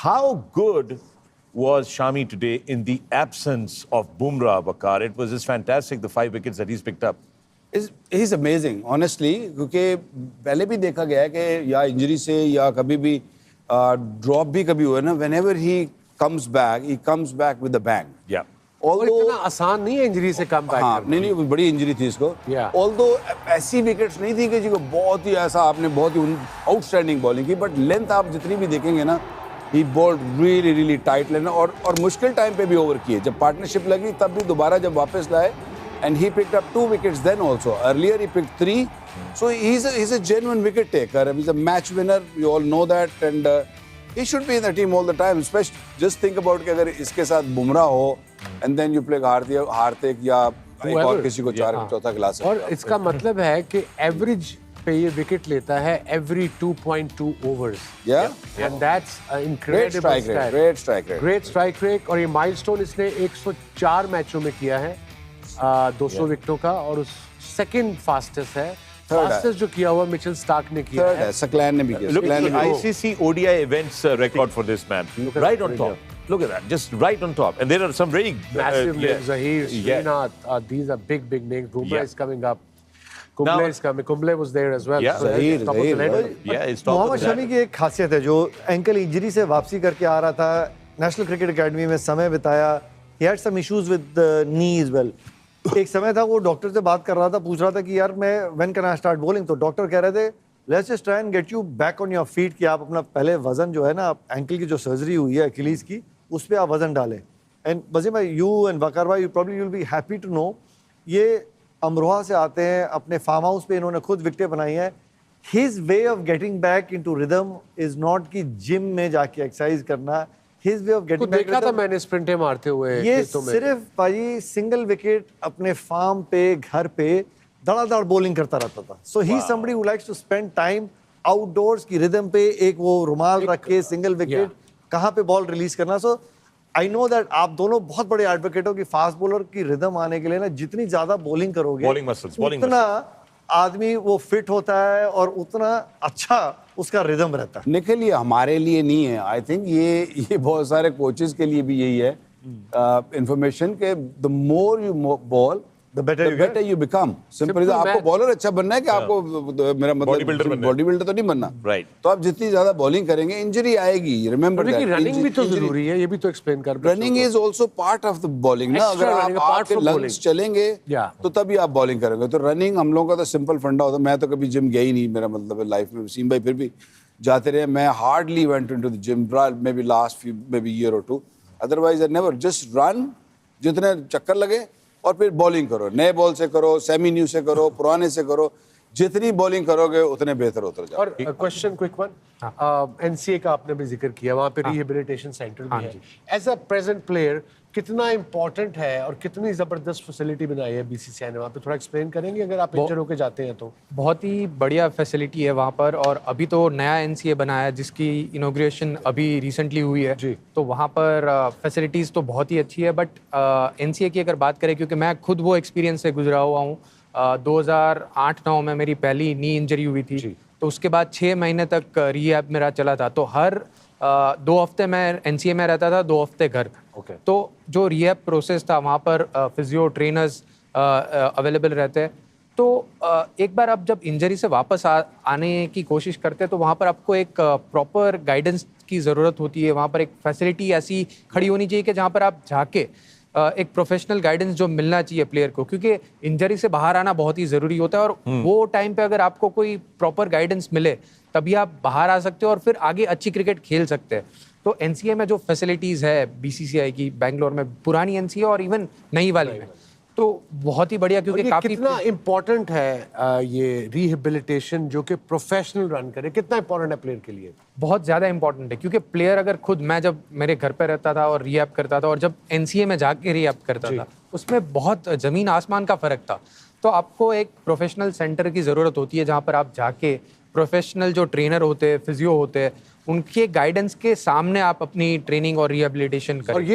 How good was Shami today in the absence of Bumrah, Waqar? It was just fantastic, the 5 wickets that he's picked up. He's amazing, honestly, क्योंकि पहले भी देखा गया है कि या इंजरी से या कभी भी ड्रॉप भी कभी हुआ ना, whenever he comes back with a bang. Yeah. और इतना आसान नहीं है इंजरी से कम बैक हाँ, नहीं बड़ी इंजरी थी इसको. Although ऐसी विकेट्स नहीं थी कि जी को बहुत ही ऐसा आपने बहुत ही आउटस्टैंडिंग बॉलिंग की, बट लेंथ आप जितनी भी देखेंगे ना, he bowled really टाइट लेना और मुश्किल टाइम पे भी ओवर किए. जब पार्टनरशिप लगी तब भी दोबारा जब वापस लाए, and he picked up 2 wickets then also. Earlier he picked 3. So he's a genuine wicket taker. He's a match winner. You all know that, and he should be in the team all the time. Especially just think about कि अगर इसके साथ बुमराह हो, and then you play हार्दिक या एक और किसी को चौथा खिला सकते. और इसका मतलब है कि एवरेज पे ये विकेट लेता है every 2.2 overs. Yeah. And that's incredible strike. Great strike rate. और ये milestone इसने 104 मैचों में किया है. 200 विकेटों का, और उस सेकंड फास्टेस्ट है. फास्टेस्ट जो किया हुआ मिचेल स्टार्क ने किया है. सकलैन ने भी किया. Look at the ICC ODI events record for this man. Right on top. Look at that, just right on top. And there are some very massive names. Zahir, Srinath, these are big names. Bumrah is coming up. Kumble is coming. Kumble was there as well. Yeah, so Zahir. Yeah, it's top. Mohammed Shami की एक खासियत है, जो ankle injury से वापसी करके आ रहा था, नेशनल क्रिकेट एकेडमी में समय बिताया. He had some issues with the knee as well. एक समय था वो डॉक्टर से बात कर रहा था, पूछ रहा था कि यार मैं when can I start bowling, तो डॉक्टर कह रहे थे let's just try and get you back on your feet, कि आप अपना पहले वजन जो है ना, एंकल की जो सर्जरी हुई है अकीलीज की, उस पर आप वजन डालें. एंड वजीम भाई, यू एंड वकार भाई, you probably will be happy to know, ये अमरोहा से आते हैं, अपने फार्म हाउस पे इन्होंने खुद विकेटें बनाई हैं. His way of getting back into rhythm is not कि जिम में जाके एक्सरसाइज करना. His way of getting back देखा था मैंने स्प्रिंटें मारते हुए. ये सिर्फ भाई सिंगल विकेट अपने फार्म पे, घर पे धड़ाधड़ बॉलिंग करता रहता था. So he somebody who likes to spend time outdoors की रिदम पे, एक वो रुमाल रख के सिंगल विकेट कहाँ पे बॉल रिलीज करना. सो आई नो दैट आप दोनों बहुत बड़े एडवोकेट हो कि फास्ट बॉलर की रिदम आने के लिए ना, जितनी ज्यादा बॉलिंग करोगे उतना आदमी वो फिट होता है और उतना अच्छा उसका रिदम रहता है. निखिल, ये हमारे लिए नहीं है. आई थिंक ये बहुत सारे कोचेस के लिए भी यही है इंफॉर्मेशन के the more you ball the better you become. Simple, आपको बॉलर अच्छा बनना है कि आपको मेरा मतलब बॉडी बिल्डर तो नहीं बनना. राइट. तो आप जितनी ज्यादा बॉलिंग करेंगे इंजरी आएगी. Remember that. रनिंग भी तो जरूरी है, ये भी तो एक्सप्लेन कर. Running is also part of the bowling ना. अगर आपके लंग्स चलेंगे तो तभी आप बॉलिंग करेंगे. तो रनिंग हम लोगों का तो सिंपल फंडा होता है. मैं तो कभी जिम गया ही नहीं, मेरा मतलब लाइफ में. वसीम भाई फिर भी जाते रहे. मैं hardly went into the gym may be last few may be year और 2. Otherwise I never. Just run, जितने चक्कर लगे, और फिर बॉलिंग करो. नए बॉल से करो, सेमी न्यू से करो, पुराने से करो. जितनी बॉलिंग करोगे उतने बेहतर होते जाओ. और क्वेश्चन क्विक वन, एनसीए का आपने भी जिक्र किया, वहाँ पे रिहेबिलिटेशन सेंटर भी है. एज अ प्रेजेंट प्लेयर कितना इम्पोर्टेंट है और कितनी जबरदस्त फैसिलिटी बनाई है बीसीसीआई ने वहाँ पे, थोड़ा एक्सप्लेन करेंगे अगर आप इंजर होके जाते हैं तो. बहुत ही बढ़िया फैसिलिटी है वहाँ पर, और अभी तो नया एनसीए बना है जिसकी इनॉग्रेशन अभी रिसेंटली हुई है जी. तो वहाँ पर फैसिलिटीज़ तो बहुत ही अच्छी है. बट एनसीए की अगर बात करें, क्योंकि मैं खुद वो एक्सपीरियंस से गुजरा हुआ हूँ. 2008-9 में मेरी पहली नी इंजरी हुई थी, तो उसके बाद 6 महीने तक रिहैब मेरा चला था. तो हर 2 हफ्ते मैं एनसीए में रहता था, 2 हफ्ते घर. तो जो रिहैब प्रोसेस था वहाँ पर फिजियो ट्रेनर्स अवेलेबल रहते हैं. तो एक बार आप जब इंजरी से वापस आने की कोशिश करते हैं तो वहाँ पर आपको एक प्रॉपर गाइडेंस की ज़रूरत होती है. वहाँ पर एक फैसिलिटी ऐसी खड़ी होनी चाहिए कि जहाँ पर आप जाके एक प्रोफेशनल गाइडेंस जो मिलना चाहिए प्लेयर को, क्योंकि इंजरी से बाहर आना बहुत ही ज़रूरी होता है. और वो टाइम पे अगर आपको कोई प्रॉपर गाइडेंस मिले तभी आप बाहर आ सकते हो और फिर आगे अच्छी क्रिकेट खेल सकते हैं. तो एनसीए में जो फैसिलिटीज़ है बीसीसीआई की, बैंगलोर में पुरानी एनसीए और इवन नई वाली में, तो बहुत ही बढ़िया. क्योंकि काफी कितना इम्पोर्टेंट है ये रिहेबिलिटेशन जो कि प्रोफेशनल रन करे, कितना इम्पोर्टेंट है प्लेयर के लिए? बहुत ज़्यादा इंपॉर्टेंट है. क्योंकि प्लेयर अगर खुद, मैं जब मेरे घर पे रहता था और रिहैब करता था और जब एनसीए में जाके रिहैब करता था, उसमें बहुत ज़मीन आसमान का फ़र्क था. तो आपको एक प्रोफेशनल सेंटर की ज़रूरत होती है जहाँ पर आप जाके प्रोफेशनल जो ट्रेनर होते हैं, फिजियो होते हैं, उनके गाइडेंस के सामने आप अपनी ट्रेनिंग और रिहेबिलिटेशन करें.